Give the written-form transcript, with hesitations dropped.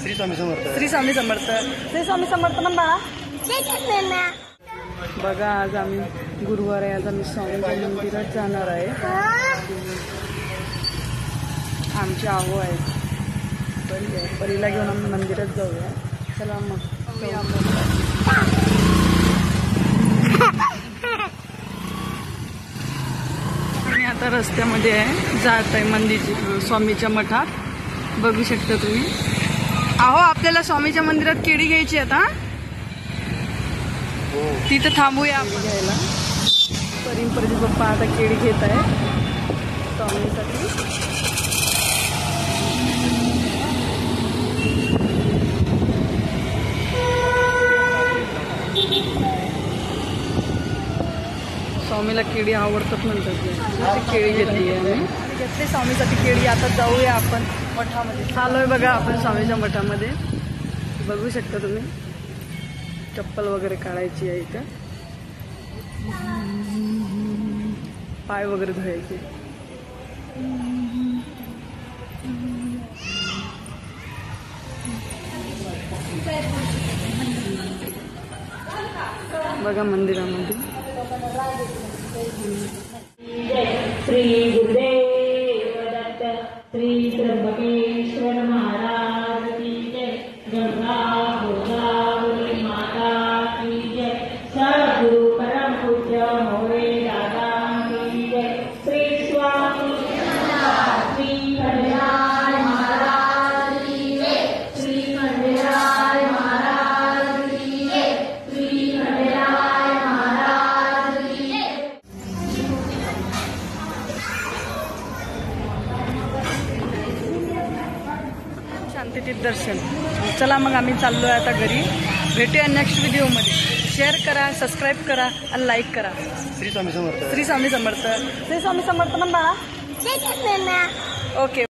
श्री स्वामी समर्थ. श्री स्वामी समर्थ. श्री स्वामी समर्थ म्हण बाळा. बघा आज आम्ही गुरुवार आहे, आज आम्ही स्वामींच्या मंदिरात जाणार आहे. आमची आहो आहे परीला घेऊन आम्ही मंदिरात जाऊया. चला मग मी आता रस्त्यामध्ये आहे, जात आहे मंदिर स्वामीच्या मठात. बघू शकता तुम्ही. आहो आपल्याला स्वामीच्या मंदिरात केळी घ्यायची आता. तिथं थांबूया आपण घ्यायला. परी पप्पा आता केळी घेत आहे स्वामीसाठी. स्वामीला केळी आवडतात म्हणतात. केळी घेतली आहे आम्ही. घेतली स्वामीसाठी केळी. आता जाऊया आपण मठामध्ये. चालोय बघा आपण स्वामीच्या मठामध्ये. बघू शकता तुम्ही. चप्पल वगैरे काढायची आहे इथं. पाय वगैरे धुवायचे. बघा मंदिरामध्ये. श्री गुरुदेव दत्त. श्री त्र्यंबकेश्वर महाराज की जय. गंगा गोदावरी माता की जय. सद्गुरु परम पूज्य मोरे दादा की जय. श्री स्वामी श्री खंडेराय महाराज की जय. श्री खंडेराय महाराज की जय. श्री खंडेराय महाराज की जय. शांतीतीर्थ दर्शन. चला मग आम्ही चाललोय आता घरी. भेटूया नेक्स्ट व्हिडिओमध्ये. शेअर करा, सबस्क्राईब करा आणि लाईक करा. श्री स्वामी समर्थ. श्री स्वामी समर्थ. श्री स्वामी समर्थ म्हण बाळा. ओके.